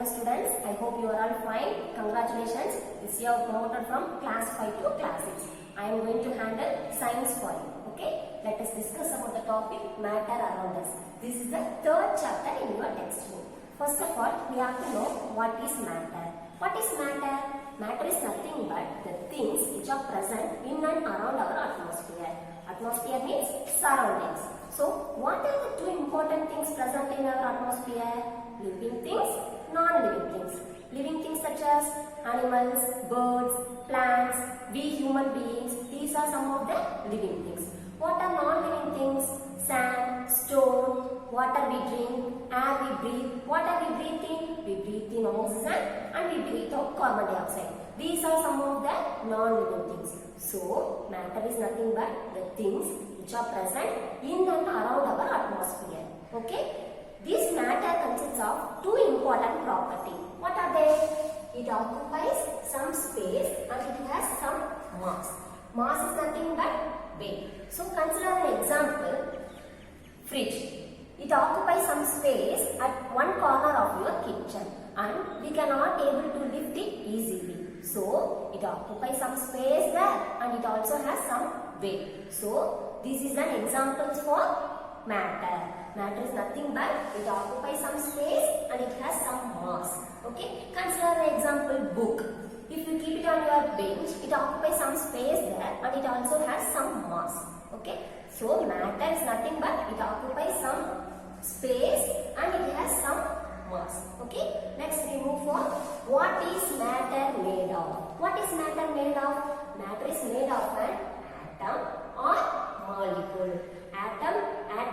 Students, I hope you are all fine. Congratulations. This year promoted from class 5 to class 6. I am going to handle science for you. Okay? Let us discuss about the topic matter around us. This is the third chapter in your textbook. First of all, we have to know what is matter. What is matter? Matter is nothing but the things which are present in and around our atmosphere. Atmosphere means surroundings. So, what are the two important things present in our atmosphere? Living things, non-living things. Living things such as animals, birds, plants, we human beings, these are some of the living things. What are non-living things? Sand, stone, water we drink, air we breathe. What are we breathing? We breathe in oxygen and we breathe out carbon dioxide. These are some of the non-living things. So, matter is nothing but the things which are present in and around our atmosphere. Okay? This matter consists of two important properties. What are they? It occupies some space and it has some mass. Mass is nothing but weight. So consider an example, fridge. It occupies some space at one corner of your kitchen and we cannot able to lift it easily. So it occupies some space there and it also has some weight. So this is an example for matter. Matter is nothing but it occupies some space and it has some mass. Okay? Consider an example book. If you keep it on your bench, it occupies some space there and it also has some mass. Okay? So matter is nothing but it occupies some space and it has some mass. Okay? Next we move for what is matter made of? What is matter made of? Matter is made of an atom or molecule.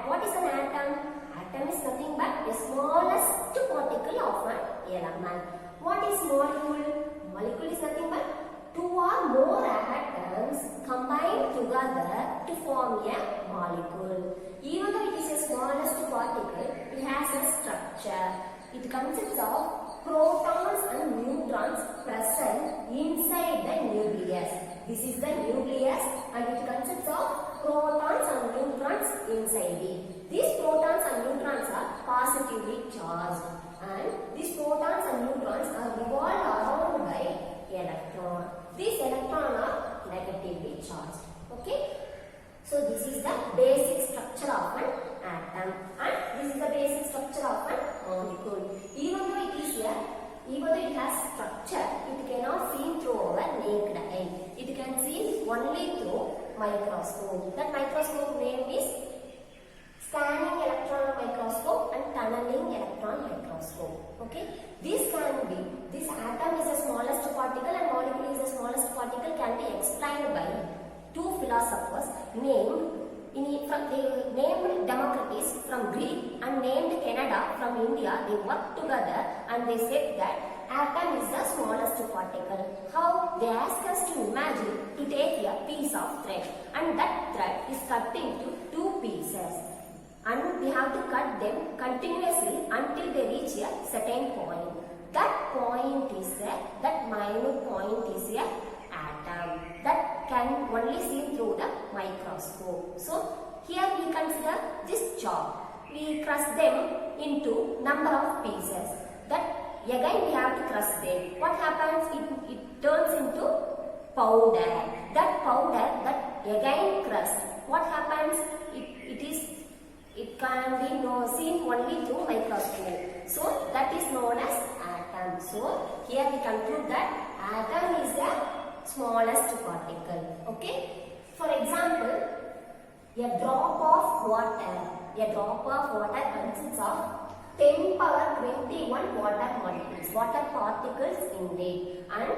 What is an atom? Atom is nothing but the smallest particle of an element. What is molecule? Molecule is nothing but two or more atoms combined together to form a molecule. Even though it is the smallest particle, it has a structure. It consists of protons and neutrons present inside the nucleus. This is the nucleus and it consists of protons and neutrons inside it. These protons and neutrons are positively charged and these protons and neutrons are revolved around by electron. These electrons are negatively charged. Okay? So this is the basic structure of an atom and this is the basic structure of an molecule. Even though it has structure, it cannot seen through our naked eye. It can see only through microscope. That microscope name is scanning electron microscope and tunneling electron microscope. Okay? This atom is the smallest particle and molecule is the smallest particle can be explained by two philosophers named Democritus from Greek and named Canada from India. They worked together and they said that atom is the smallest particle. How? They ask us to imagine to take a piece of thread and that thread is cut into two pieces and we have to cut them continuously until they reach a certain point. That minute point is a atom that can only see through the microscope. So here we consider this chalk. We crush them into number of pieces. That again we have to crush them. What happens? It turns into powder. That powder that again crushed. What happens? It can be seen only through microscope. So that is known as atom. So here we conclude that atom is the smallest particle. Okay? For example, a drop of water. A drop of water consists of 10 power 21 water molecules, water particles in it. And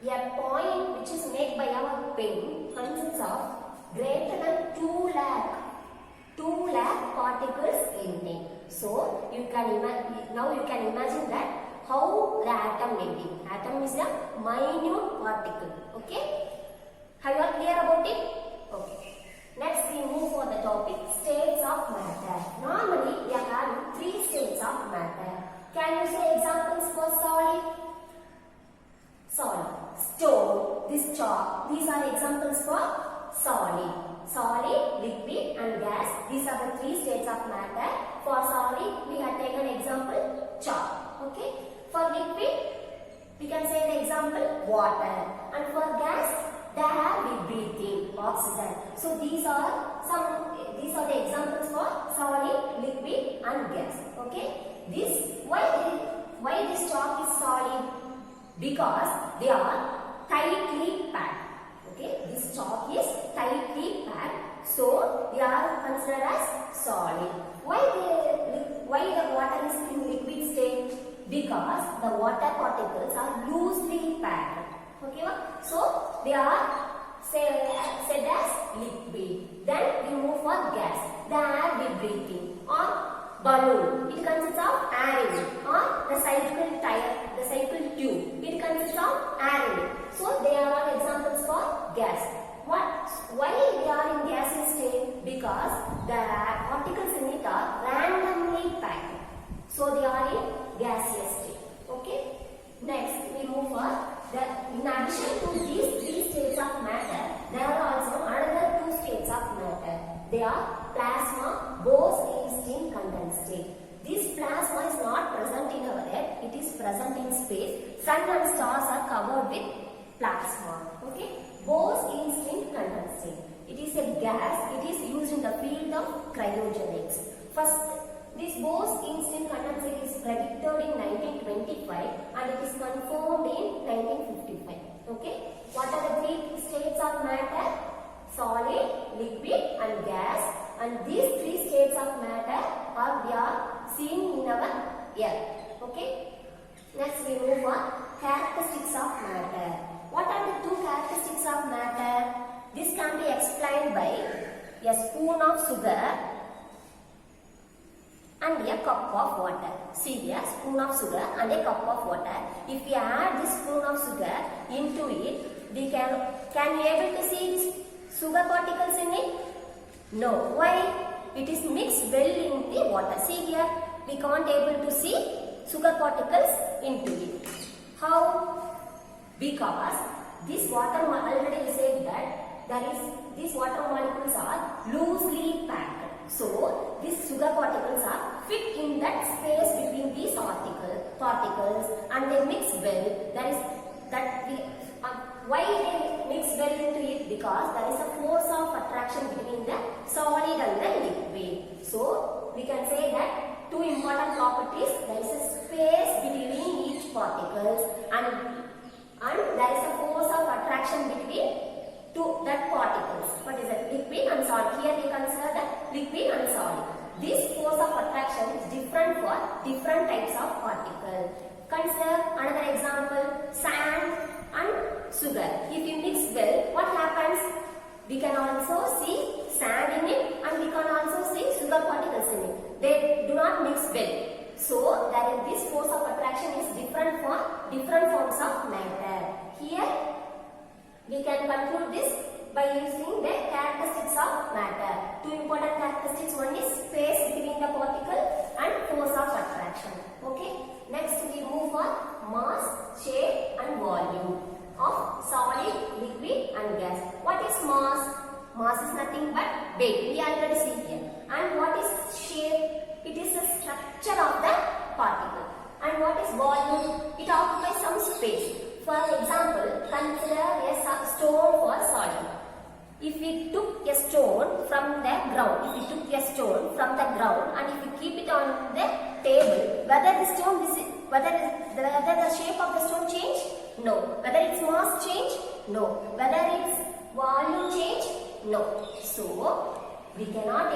a point which is made by our pen consists of greater than 2 lakh particles in it. So you can imagine that how the atom may be. Atom is a minute particle. Okay? Have you all clear about it? Okay. Next we move for the topic states of matter. Normally we are having 3 states of matter. Can you say examples for solid? Solid. Stone. This chalk. These are examples for solid. Solid, liquid and gas. These are the 3 states of matter. For solid we have taken example chalk. Okay. For liquid, we can say the example water, and for gas, the air we breathe in, oxygen. So these are the examples for solid, liquid, and gas. Okay, why this chalk is solid? Because they are tightly packed. Okay, this chalk is tightly packed, so they are considered as solid. Why the water is in liquid state? Because the water particles are loosely packed. Okay, so they are said as liquid. Then we move for gas. The air we breathe in, or balloon. It consists of air in it. Or the cycle tire, the cycle tube. It consists of air in it. So they are all examples for gas. Why they are in gaseous state? Because the particles in it are randomly packed. So they are in gaseous state. Okay. Next we move for in addition to these three states of matter, there are also another two states of matter. They are plasma, Bose-Einstein condensate. This plasma is not present in our Earth, it is present in space. Sun and stars are covered with plasma. Okay? Bose-Einstein condensate. It is a gas, it is used in the field of cryogenics. First, this Bose-Einstein condensate is predicted in 1925 and it is confirmed in 1955. Okay? What are the three states of matter? Solid, liquid and gas. And these three states of matter we are seen in our Earth. Okay? Next we move on. Characteristics of matter. What are the two characteristics of matter? This can be explained by a spoon of sugar and a cup of water. See, a spoon of sugar and a cup of water. If we add this spoon of sugar into it, we can we able to see these sugar particles in it? No. Why? It is mixed well in the water. See here, we can't able to see sugar particles into it. How? Because this water, already we said that these water molecules are loosely packed. So, these sugar particles are fit in that space between these particles and they mix well. Why they mix well into it? Because there is a force of attraction between the solid and the liquid. So, we can say that two important properties. There is a space between each particles and there is a force of attraction between that particles. What is it? Liquid and solid. Here we consider the liquid and solid. This force of attraction is different for different types of particles. Consider another example, sand and sugar. If we mix well, what happens? We can also see sand in it and we can also see sugar particles in it. They do not mix well. So, this force of attraction is different for different forms of matter. Here, we can conclude this by using the characteristics of matter. Two important characteristics. One is space between the particle and force of attraction. Okay. Next we move on mass, shape and volume of solid, liquid and gas. What is mass? Mass is nothing but weight. We already see here. And what is shape? It is the structure of the particle. And what is volume? It occupies some space. For example, consider a stone for solid. If we took a stone from the ground, and if we keep it on the table, whether the shape of the stone change? No. Whether its mass change? No. Whether its volume change? No. So, we cannot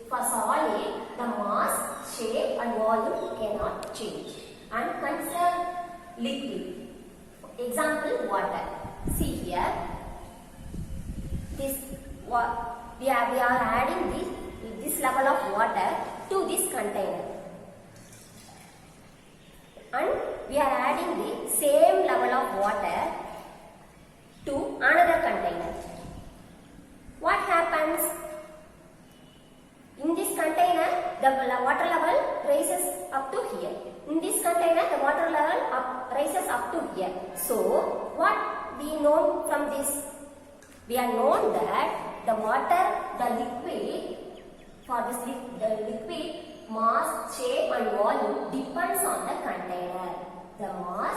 for solid, the mass, shape and volume cannot change. And consider liquid. Example, water. See here, we are adding this level of water to this container. And we are adding the same level of water to another container. What happens? In this container, the water level rises up to here. In this container, the water level rises up to here. So, what we know from this? We are known that the liquid mass, shape and volume depends on the container. The mass,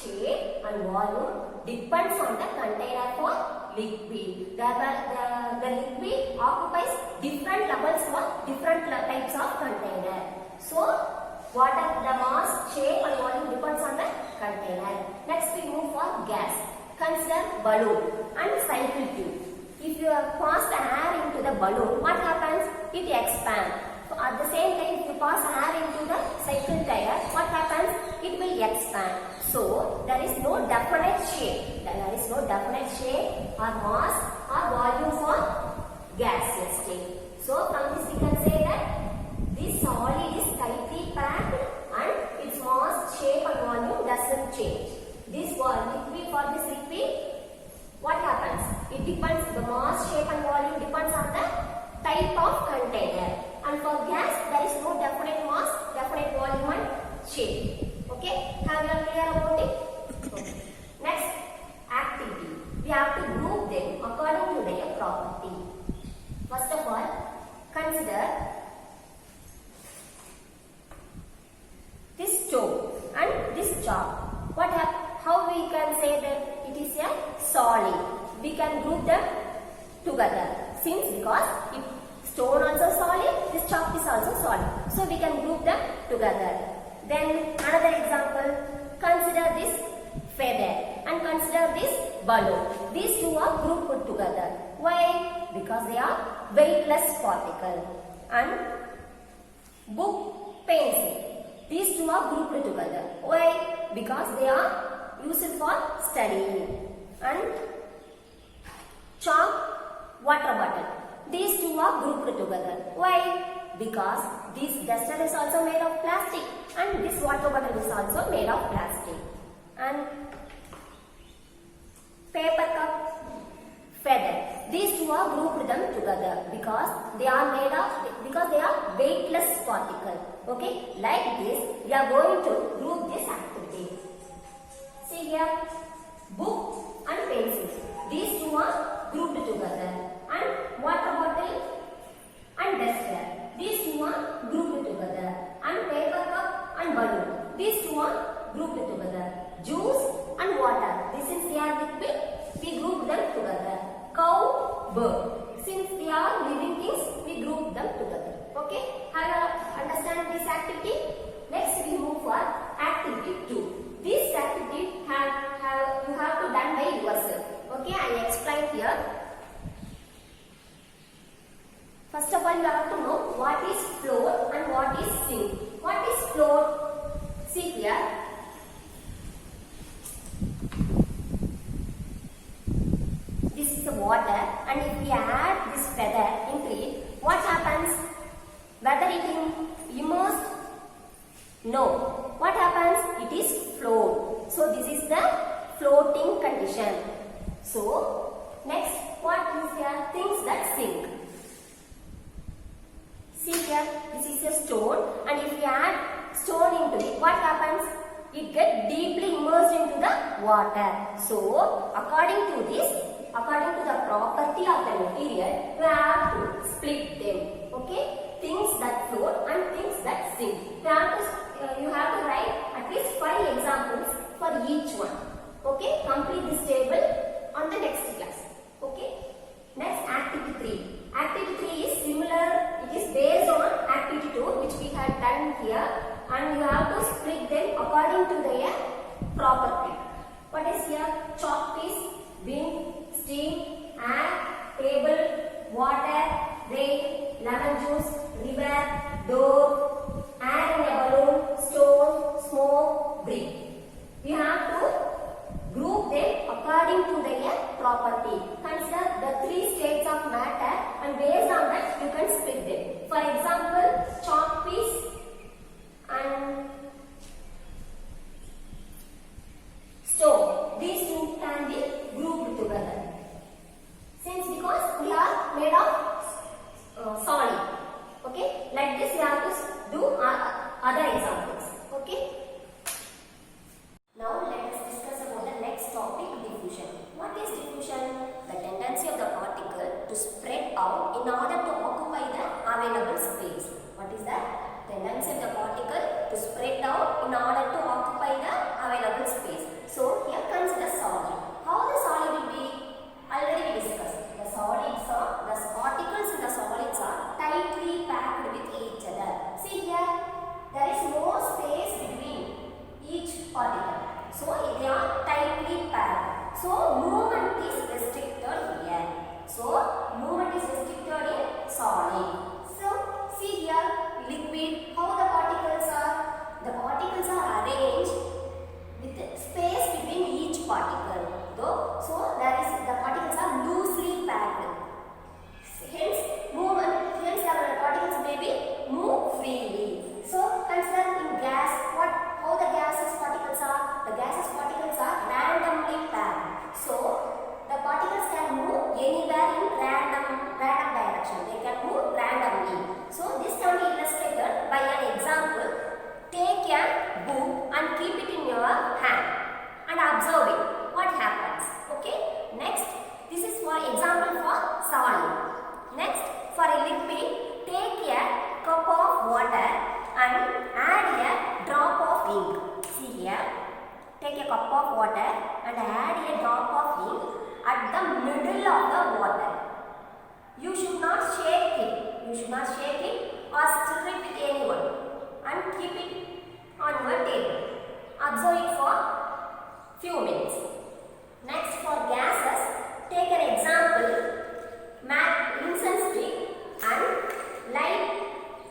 shape and volume depends on the container for liquid. The liquid occupies different levels for different types of container. So, water, the mass, shape and volume depends on the container. Next we move for gas. Consider balloon and cycle tube. If you pass the air into the balloon, what happens? It expands. So at the same time, if you pass air into the cycle tire, what happens? It will expand. So there is no definite shape. There is no definite shape or mass or volume for gaseous state. So from this we can say that this solid is tightly packed and its mass, shape and volume doesn't change. This liquid, for this liquid, what happens? It depends, the mass, shape and volume depends on the type of container. And for gas, there is no definite mass, definite volume and shape. Okay? Have you clear about it? Okay. Next, activity. We have to group them according to their property. First of all, consider this stove and this jar. How we can say that it is a solid? We can group them together. Because if stone also solid, this chalk is also solid. So we can group them together. Then another example, consider this feather and consider this balloon. These two are grouped together. Why? Because they are weightless particle. And book, pencil. These two are grouped together. Why? Because they are used for studying. And chalk, water bottle. These two are grouped together. Why? Because this duster is also made of plastic and this water bottle is also made of plastic. And paper cup, feather. These two are grouped them together because they are weightless particle. Okay, like this, we are going to group this activity. See here, book and pencil. These two are grouped together. And water bottle and duster. These two are grouped together. And paper cup and balloon. These two are grouped together. Juice and water. This is their liquid. We group them together. Cow, bird. Since they are living things, we group them together. Okay? Have you understand this activity? Next we move for activity 2. This activity you have to done by yourself. Okay? I explain here. First of all, you have to know what is float and what is sink. What is float? See here. This is the water, and if we add this feather into it, what happens? Whether it is immersed? No. What happens? It is float. So this is the floating condition. So next, what is here? Things that sink. See here, this is a stone, and if we add stone into it, what happens? It gets deeply immersed into the water. So according to the property of the material, we have to split them. Okay? Things that float and things that sink. You have to write at least 5 examples for each one. Okay? Complete this table on the next class. Okay? Next, activity 3. Activity 3 is similar. It is based on activity 2, which we had done here, and you have to split them according to their property. What is here? Chalk piece, wind, steam, air, table, water, rain, lemon juice, river, door, air in a balloon, stone, smoke, brick. You have to ink. See here, take a cup of water and add a drop of ink at the middle of the water. You should not shake it. You should not shake it or stir it with anyone and keep it on your table. Observe it for few minutes. Next, for gases, take an example, incense stick and light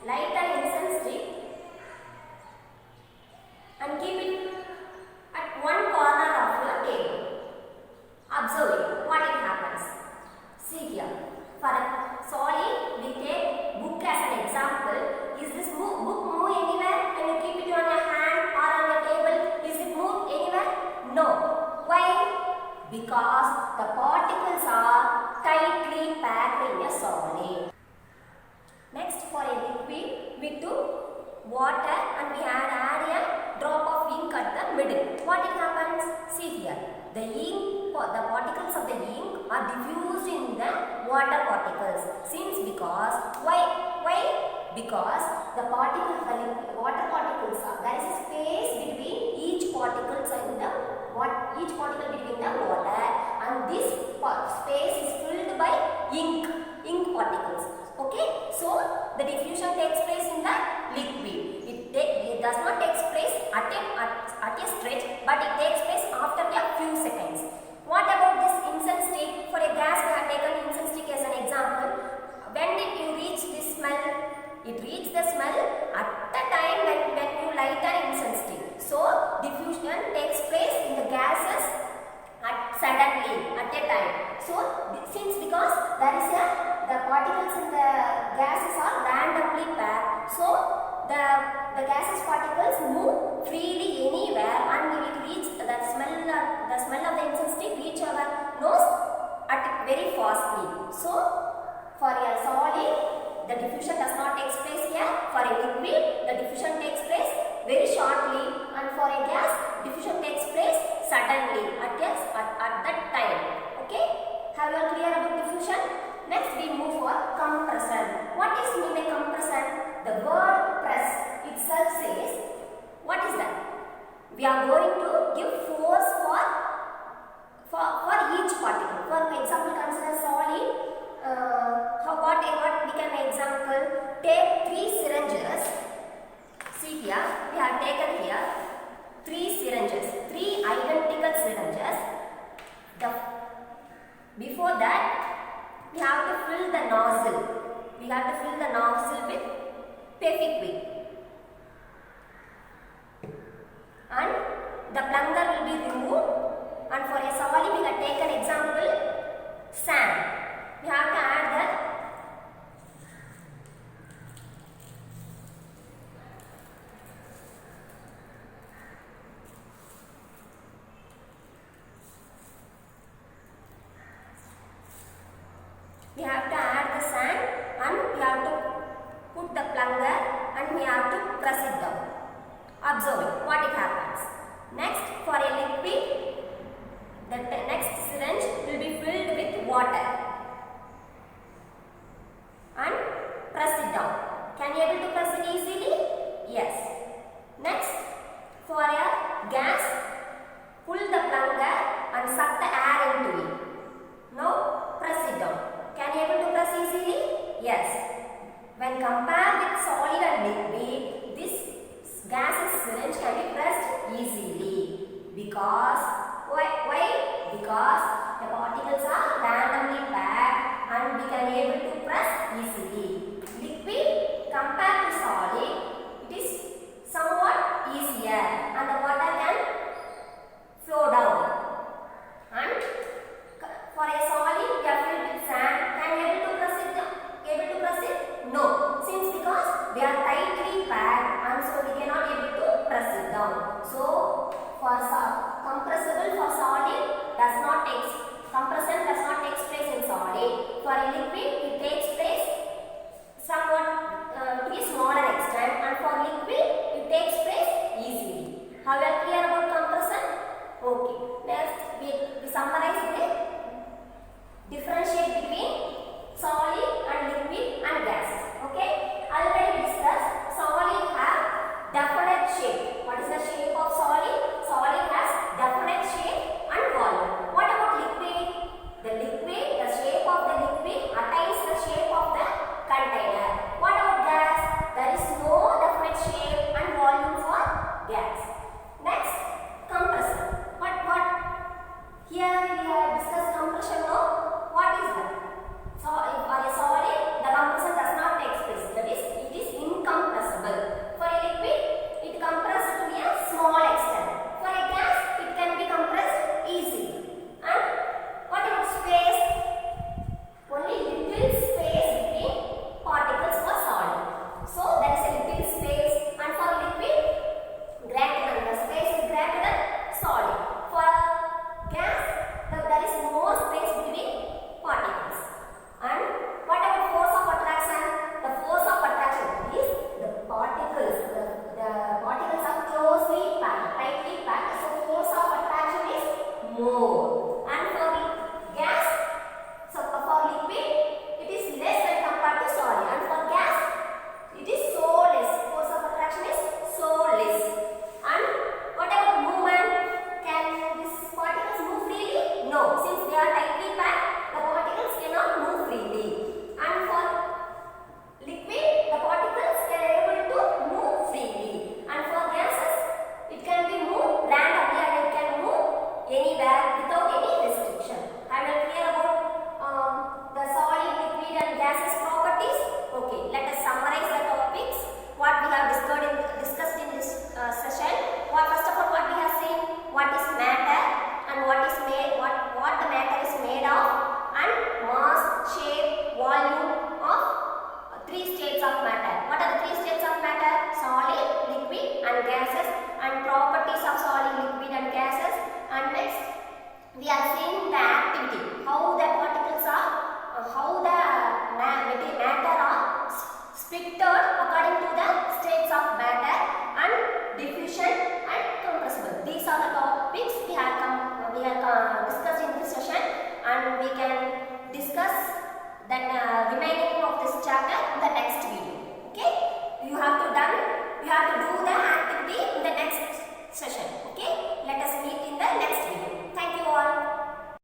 an incense stick and keep it at one corner of your table. Observe it, what it happens. See here, for a solid, we take book as an example. Is this book move anywhere? Can you keep it on your hand or on your table? Is it move anywhere? No. Why? Because the particles are tightly packed in a solid. Next, for a liquid, we took water and we add a drop of ink at the middle. What it happens? See here, the particles of the ink are diffused in the water particles. Because the water particles are, there is a space between each particle between the water, and this space is filled by ink particles. Okay, so the diffusion takes place in the liquid. It does not take place at a stretch, but it takes place after a few seconds. What about this incense stick? For a gas, we have taken incense stick as an example. When did you reach this smell? It reached the smell at the time when you light an incense stick. So diffusion takes place in the gases suddenly at a time. So because there is the particles in the gases are randomly packed, so the gases particles move freely anywhere and will reach the smell of the incense stick reach our nose very fastly. So for a solid, the diffusion does not take place here. For a liquid, the diffusion takes place very shortly, and for a gas, diffusion takes place suddenly at that time. Okay? Have you clear about diffusion? Next, we move for compression. What is mean by compression? The word press itself says, what is that? We are going to give force for each particle. For example, consider solid. What we can example? Take 3 syringes. See here, we have taken here 3 syringes, 3 identical syringes. Before that, we have to fill the nozzle. We have to fill the nozzle with Fevikwik. And the plunger will be removed. And for a solid, we have taken example sand. We have to add the sand and we have to put the plunger and we have to press it down. Observe it, what it happens. Next, for a liquid, the next syringe will be filled with water and press it down. Can you able to press it easily? Yes. Next, for a gas,